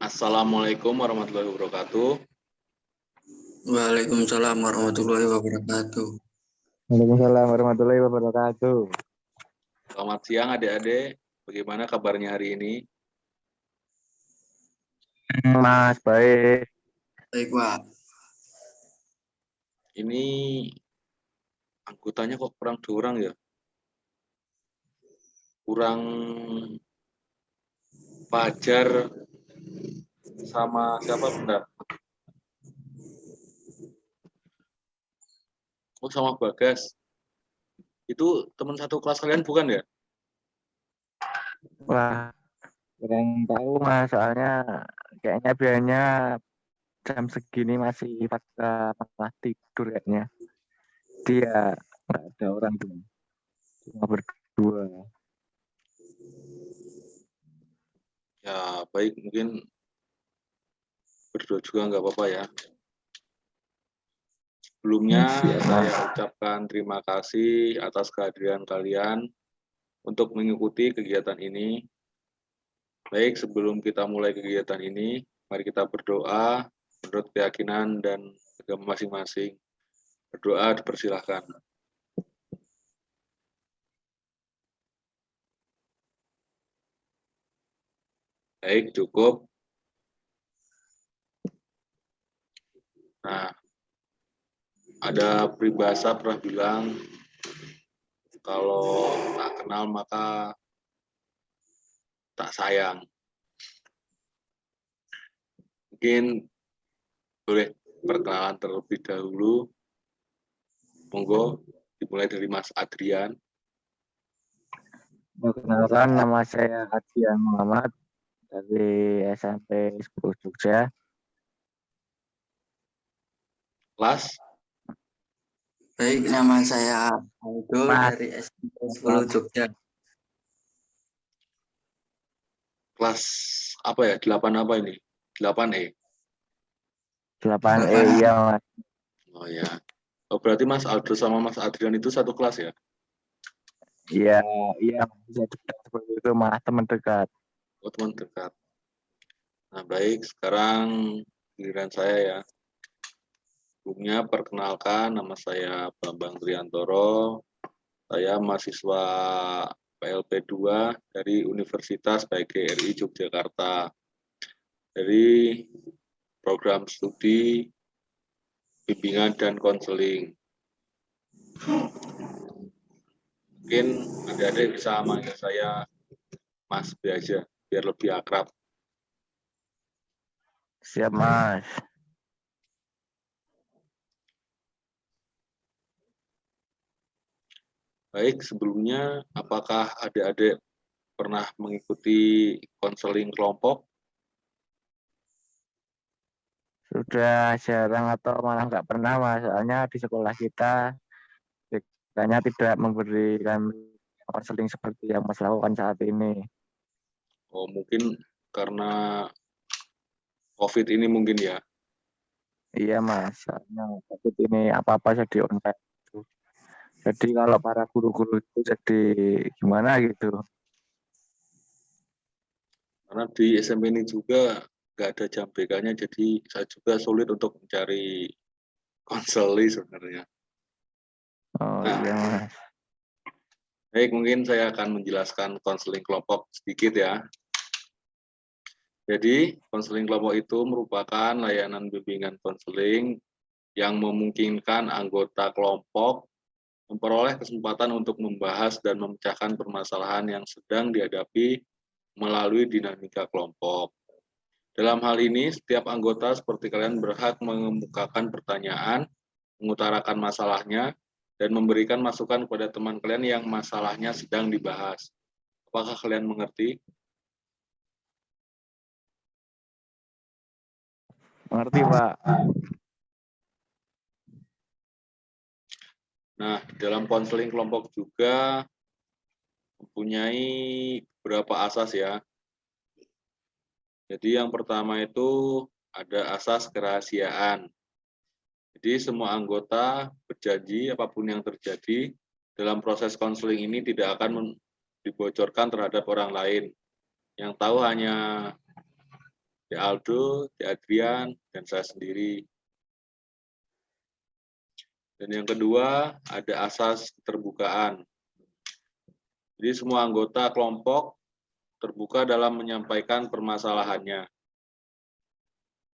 Assalamualaikum warahmatullahi wabarakatuh. Waalaikumsalam warahmatullahi wabarakatuh. Waalaikumsalam warahmatullahi wabarakatuh. Selamat siang adik-adik. Bagaimana kabarnya hari ini? Mas, baik. Baik, Pak. Ini anggotanya kok kurang 2 orang ya? Kurang Fajar sama siapa bentar? Oh, sama Bagas. Itu teman satu kelas kalian bukan ya? Wah, kurang tahu Mas, soalnya kayaknya biasanya jam segini masih pada malah tidur kayaknya. Dia nggak ada orang tuh, cuma berdua. Ya, baik. Mungkin berdua juga nggak apa-apa ya. Sebelumnya saya ucapkan terima kasih atas kehadiran kalian untuk mengikuti kegiatan ini. Baik, sebelum kita mulai kegiatan ini, mari kita berdoa menurut keyakinan dan agama masing-masing. Berdoa dipersilahkan. Baik, cukup. Nah, ada peribahasa pernah bilang, kalau tak kenal maka tak sayang. Mungkin boleh perkenalan terlebih dahulu. Monggo dimulai dari Mas Adrian. Perkenalkan, nama saya Adrian Muhammad dari SMP 10 Jogja. Kelas Baik, nama saya Aldo Mas. dari SMP 10 Jogja. kelas apa ya? 8 apa ini? 8E. 8E, iya Mas. Oh ya. Oh, berarti Mas Aldo sama Mas Adrian itu satu kelas ya? Iya, bisa dibilang seperti itu, malah teman dekat. Oh, teman dekat. Nah, baik. Sekarang giliran saya ya. Sebelumnya perkenalkan, nama saya Bambang Triantoro. Saya mahasiswa PLP 2 dari Universitas PGRI Yogyakarta. Dari program studi bimbingan dan konseling. Mungkin adik-adik bisa manggil saya Mas B aja, biar lebih akrab. Siap Mas. Baik, sebelumnya apakah adik-adik pernah mengikuti konseling kelompok? Sudah jarang atau malah nggak pernah Mas, soalnya di sekolah kita biasanya tidak memberikan konseling seperti yang Mas lakukan saat ini. Oh, mungkin karena COVID ini mungkin ya. Iya Mas, soalnya COVID ini apa-apa jadi online. Jadi kalau para guru-guru itu jadi gimana gitu. Karena di SMP ini juga nggak ada jam BK-nya, jadi saya juga sulit untuk mencari konseling sebenarnya. Oh Nah, iya Mas. baik, mungkin saya akan menjelaskan konseling kelompok sedikit ya. Jadi, konseling kelompok itu merupakan layanan bimbingan konseling yang memungkinkan anggota kelompok memperoleh kesempatan untuk membahas dan memecahkan permasalahan yang sedang dihadapi melalui dinamika kelompok. Dalam hal ini, setiap anggota seperti kalian berhak mengemukakan pertanyaan, mengutarakan masalahnya, dan memberikan masukan kepada teman kalian yang masalahnya sedang dibahas. Apakah kalian mengerti? Mengerti Pak. Nah, dalam konseling kelompok juga mempunyai beberapa asas ya. Jadi yang pertama itu ada asas kerahasiaan. Jadi semua anggota berjanji apapun yang terjadi dalam proses konseling ini tidak akan dibocorkan terhadap orang lain. Yang tahu hanya De Aldo, De Adrian, dan saya sendiri. Dan yang kedua, ada asas keterbukaan. Jadi semua anggota kelompok terbuka dalam menyampaikan permasalahannya.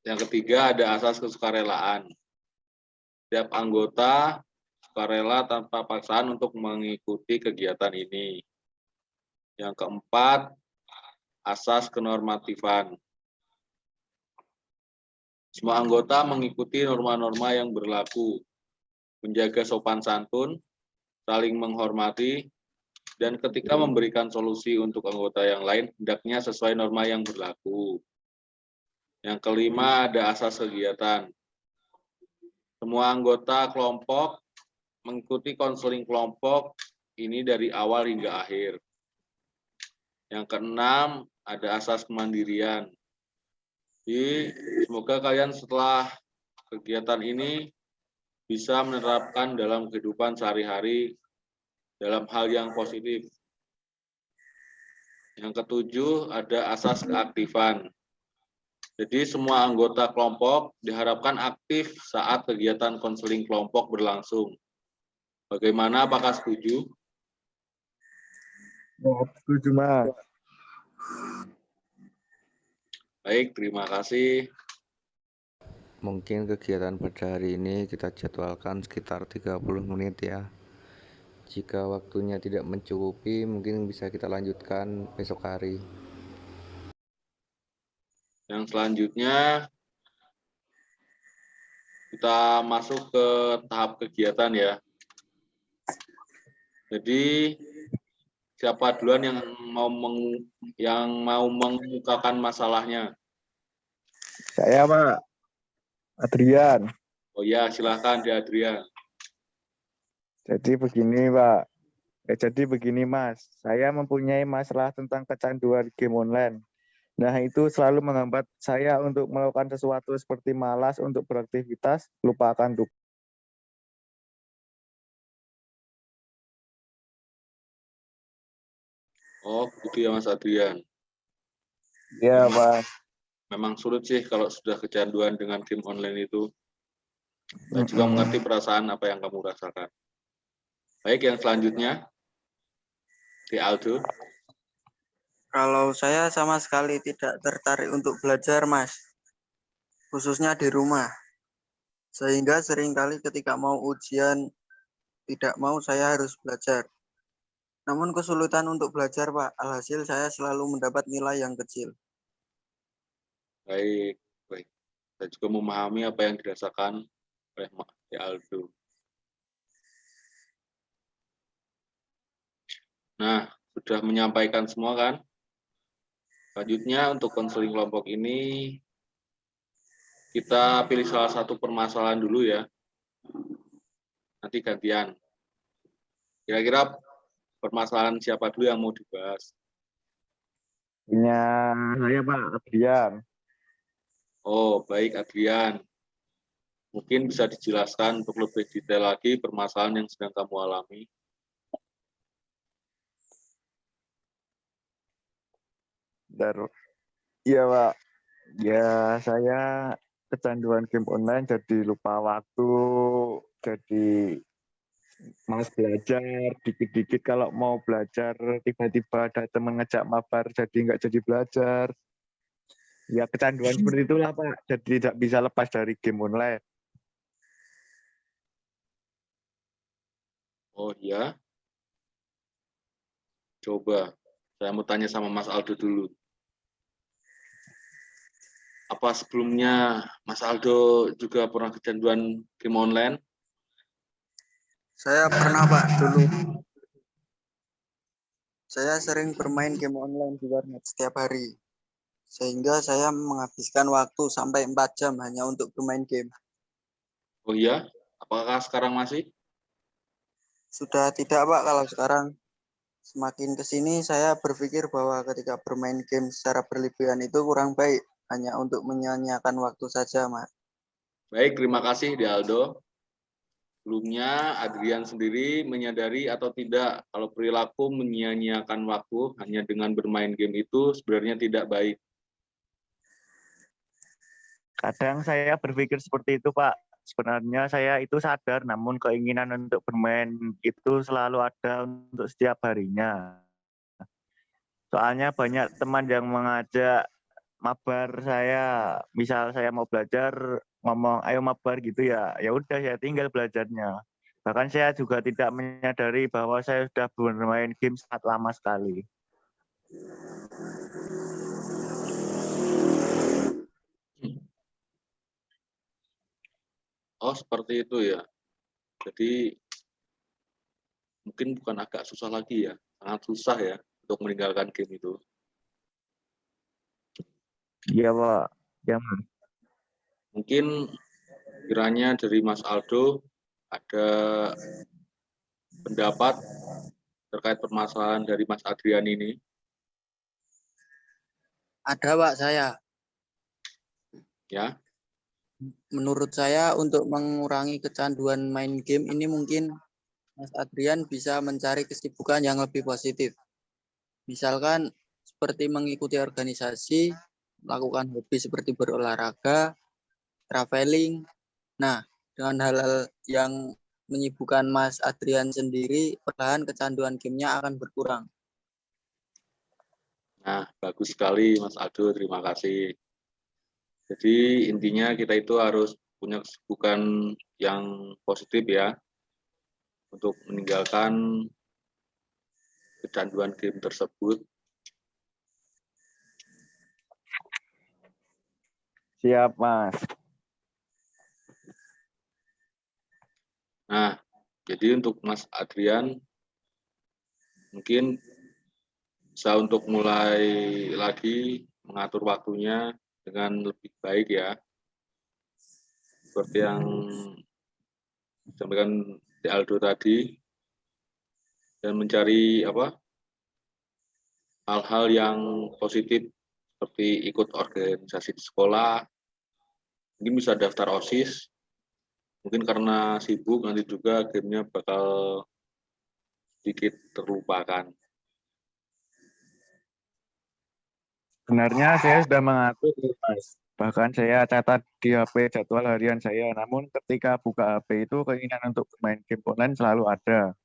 Yang ketiga, ada asas kesukarelaan. Setiap anggota sukarela tanpa paksaan untuk mengikuti kegiatan ini. Yang keempat, asas kenormatifan. Semua anggota mengikuti norma-norma yang berlaku, menjaga sopan santun, saling menghormati, dan ketika memberikan solusi untuk anggota yang lain, hendaknya sesuai norma yang berlaku. Yang kelima, ada asas kegiatan. Semua anggota kelompok mengikuti konseling kelompok ini dari awal hingga akhir. Yang keenam, ada asas kemandirian. Jadi, semoga kalian setelah kegiatan ini bisa menerapkan dalam kehidupan sehari-hari dalam hal yang positif. Yang ketujuh, ada asas keaktifan. Jadi semua anggota kelompok diharapkan aktif saat kegiatan konseling kelompok berlangsung. Bagaimana, apakah setuju? Setuju, Mas. Baik, terima kasih. Mungkin kegiatan pada hari ini kita jadwalkan sekitar 30 menit ya. Jika waktunya tidak mencukupi, mungkin bisa kita lanjutkan besok hari. Yang selanjutnya, kita masuk ke tahap kegiatan ya. Jadi, siapa duluan yang mau mengemukakan masalahnya? Saya, Pak. Adrian. Oh ya, silahkan di Adrian. Jadi begini, Pak. Jadi begini, Mas. Saya mempunyai masalah tentang kecanduan game online. Nah, itu selalu menghambat saya untuk melakukan sesuatu seperti malas untuk beraktivitas, lupakan tugas. Oh, gitu ya Mas Adrian. Iya, Pak. Memang sulit sih kalau sudah kecanduan dengan game online itu. Saya juga mengerti perasaan apa yang kamu rasakan. Baik, yang selanjutnya, di Aldo. Kalau saya sama sekali tidak tertarik untuk belajar, Mas. Khususnya di rumah. Sehingga seringkali ketika mau ujian, tidak mau saya harus belajar. Namun kesulitan untuk belajar, Pak. Alhasil saya selalu mendapat nilai yang kecil. Baik, baik. Saya juga memahami apa yang dirasakan oleh Mas Aldo. Nah, sudah menyampaikan semua kan? Selanjutnya untuk konseling kelompok ini, kita pilih salah satu permasalahan dulu ya. Nanti gantian. Kira-kira permasalahan siapa dulu yang mau dibahas? Punya saya, Pak, Adrian. Oh, baik Adrian. Mungkin bisa dijelaskan untuk lebih detail lagi permasalahan yang sedang kamu alami. Iya, Pak. Ya, saya kecanduan game online jadi lupa waktu, jadi malas belajar, dikit-dikit kalau mau belajar tiba-tiba ada teman ngejak mabar jadi nggak jadi belajar. Ya kecanduan seperti itulah, Pak. Jadi tidak bisa lepas dari game online. Oh iya, coba. Saya mau tanya sama Mas Aldo dulu. Apa sebelumnya Mas Aldo juga pernah kecanduan game online? Saya pernah, Pak, dulu. Saya sering bermain game online di warnet setiap hari. Sehingga saya menghabiskan waktu sampai 4 jam hanya untuk bermain game. Oh iya, apakah sekarang masih? Sudah tidak, Pak, kalau sekarang. Semakin ke sini saya berpikir bahwa ketika bermain game secara berlebihan itu kurang baik. Hanya untuk menyia-nyiakan waktu saja, Mas. Baik, terima kasih Di Aldo. Sebelumnya, Adrian sendiri menyadari atau tidak kalau perilaku menyia-nyiakan waktu hanya dengan bermain game itu sebenarnya tidak baik. Kadang saya berpikir seperti itu, Pak. Sebenarnya saya itu sadar, namun keinginan untuk bermain itu selalu ada untuk setiap harinya. Soalnya banyak teman yang mengajak mabar saya, misal saya mau belajar, ngomong ayo mabar gitu ya, ya udah saya tinggal belajarnya. Bahkan saya juga tidak menyadari bahwa saya sudah bermain game sangat lama sekali. Oh, seperti itu ya. Jadi mungkin bukan agak susah lagi ya, sangat susah ya untuk meninggalkan game itu. Iya, Pak. Ya, Mas. Mungkin kiranya dari Mas Aldo ada pendapat terkait permasalahan dari Mas Adrian ini. Ada, Pak, saya. Ya, Menurut saya untuk mengurangi kecanduan main game ini mungkin Mas Adrian bisa mencari kesibukan yang lebih positif. Misalkan seperti mengikuti organisasi, melakukan hobi seperti berolahraga, traveling. Nah, dengan hal-hal yang menyibukkan Mas Adrian sendiri, perlahan kecanduan gamenya akan berkurang. nah bagus sekali Mas Aldo, terima kasih. Jadi intinya kita itu harus punya kesibukan yang positif ya, untuk meninggalkan kecanduan game tersebut. Siap, Mas. Nah, jadi untuk Mas Adrian, mungkin bisa untuk mulai lagi mengatur waktunya dengan lebih baik ya. Seperti yang disampaikan di Aldo tadi, dan mencari hal-hal yang positif seperti ikut organisasi di sekolah, mungkin bisa daftar OSIS, mungkin karena sibuk nanti juga gamenya bakal sedikit terlupakan. Sebenarnya saya sudah mengatur, Mas. Bahkan saya catat di HP jadwal harian saya. Namun ketika buka HP itu keinginan untuk bermain game online selalu ada.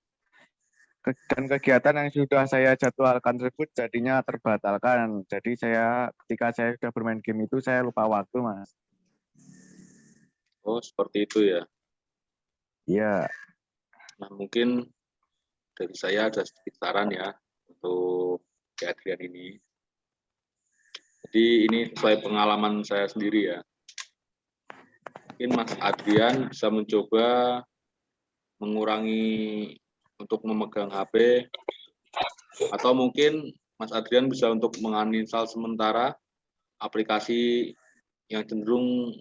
Dan kegiatan yang sudah saya jadwalkan tersebut jadinya terbatalkan. Jadi ketika saya sudah bermain game itu saya lupa waktu, Mas. Oh, seperti itu ya. Iya, Nah, mungkin dari saya ada sedikit saran ya untuk Adrian ini. Jadi ini sesuai pengalaman saya sendiri ya. Mungkin Mas Adrian bisa mencoba mengurangi untuk memegang HP, atau mungkin Mas Adrian bisa untuk menguninstall sementara aplikasi yang cenderung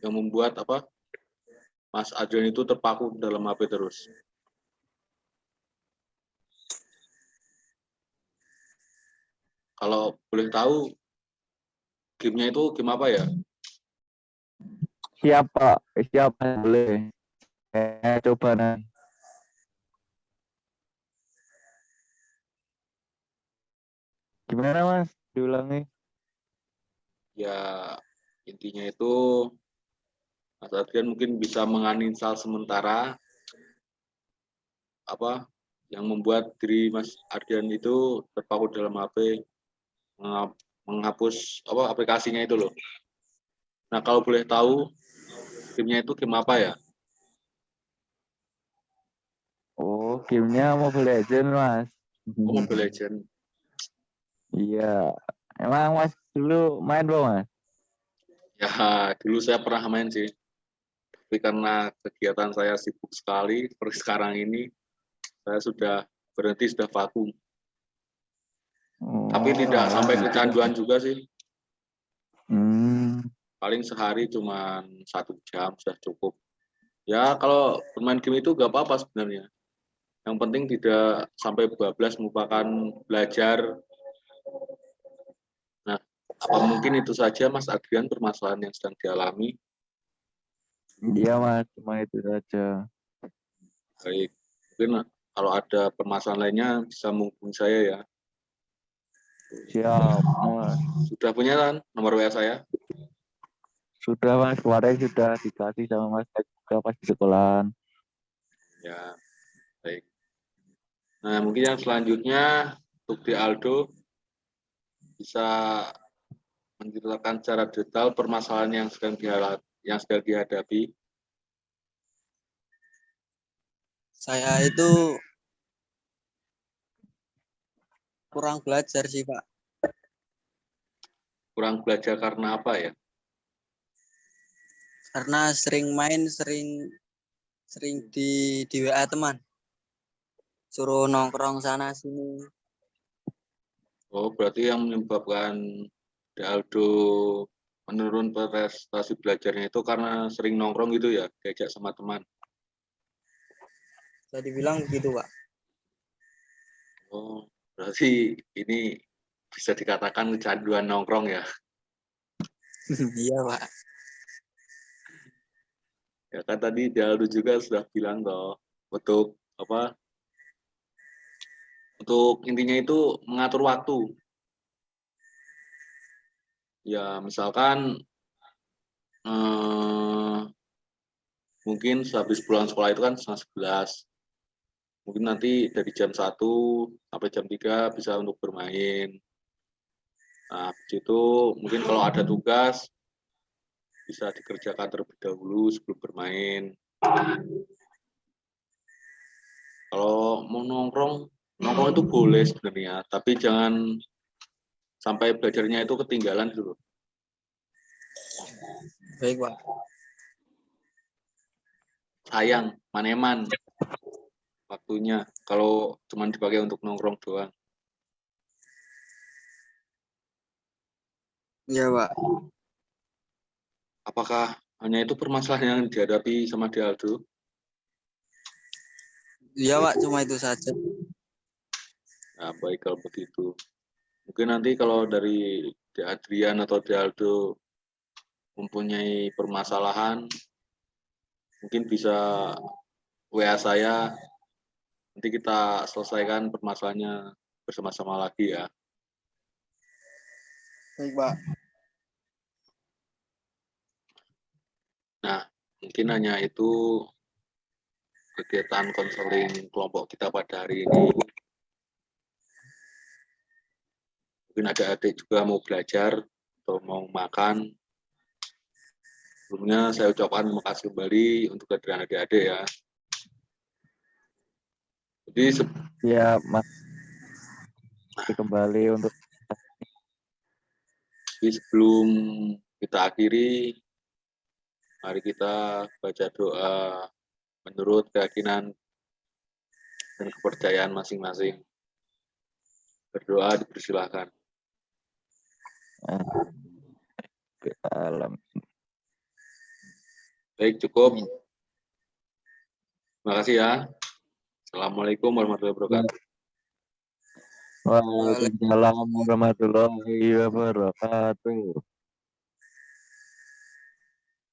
yang membuat Mas Adrian itu terpaku dalam HP terus. Kalau boleh tahu gamenya itu game apa ya? siap, Pak. Siap, boleh. Saya coba nanti. Gimana, Mas? Diulangi. Ya intinya itu Mas Adrian mungkin bisa menguninstall sementara yang membuat diri Mas Adrian itu terpaku dalam HP, menghapus aplikasinya itu loh. Nah, kalau boleh tahu gamenya itu game apa ya? Oh, gamenya Mobile Legends, Mas. Oh, Mobile Legends. Iya. Emang Mas dulu main, Bang, Mas? Ya, dulu saya pernah main sih. Tapi karena kegiatan saya sibuk sekali seperti sekarang ini, saya sudah berhenti, sudah vakum. Tapi tidak alah, sampai gitu. kecanduan juga sih. Hmm, Paling sehari cuma 1 jam sudah cukup. Ya, kalau bermain game itu nggak apa-apa sebenarnya. Yang penting tidak sampai bablas melupakan belajar. Nah, apa mungkin itu saja Mas Adrian permasalahan yang sedang dialami? iya, Mas. Cuma itu saja. Baik, mungkin kalau ada permasalahan lainnya bisa menghubungi saya ya. Siap, Mas. Sudah punya kan nomor WA saya? Sudah Mas, kemarin sudah dikasih sama Mas juga pas di sekolahan. Ya, baik. Nah, mungkin yang selanjutnya untuk di Aldo bisa menceritakan secara detail permasalahan yang sedang dihadapi. Saya itu kurang belajar sih, Pak. Kurang belajar karena apa ya? Karena sering main, sering di WA teman. Suruh nongkrong sana sini. Oh, berarti yang menyebabkan De Aldo menurun prestasi belajarnya itu karena sering nongkrong gitu ya, diajak sama teman. Saya dibilang begitu, Pak. Oh, berarti ini bisa dikatakan kecanduan nongkrong ya. Iya, Pak. Ya kan tadi De Aldo juga sudah bilang toh, untuk apa? Untuk intinya itu mengatur waktu. Ya, misalkan mungkin sehabis pulang sekolah itu kan setengah 11. Mungkin nanti dari jam 1 sampai jam 3 bisa untuk bermain. Nah, habis itu mungkin kalau ada tugas bisa dikerjakan terlebih dahulu sebelum bermain. Kalau mau nongkrong itu boleh sebenarnya, tapi jangan sampai belajarnya itu ketinggalan dulu. Baik, Pak. Sayang, maneman waktunya kalau cuma dipakai untuk nongkrong doang. Iya, Pak. Apakah hanya itu permasalahan yang dihadapi sama De Aldo? Iya, Pak. Cuma itu saja. Nah, baik kalau begitu. Mungkin nanti kalau dari De Adrian atau De Aldo mempunyai permasalahan, mungkin bisa WA saya, nanti kita selesaikan permasalahannya bersama-sama lagi ya. Baik, Pak. Nah, mungkin hanya itu kegiatan konseling kelompok kita pada hari ini. Mungkin ada adik juga mau belajar atau mau makan. Sebelumnya saya ucapkan terima kasih kembali untuk kehadiran adik-adik ya. Jadi Ya, Mas kembali untuk sebelum kita akhiri, mari kita baca doa menurut keyakinan dan kepercayaan masing-masing. Berdoa dipersilahkan. alam. Baik, cukup. Terima kasih ya. Assalamualaikum warahmatullahi wabarakatuh. Waalaikumsalam warahmatullahi wabarakatuh.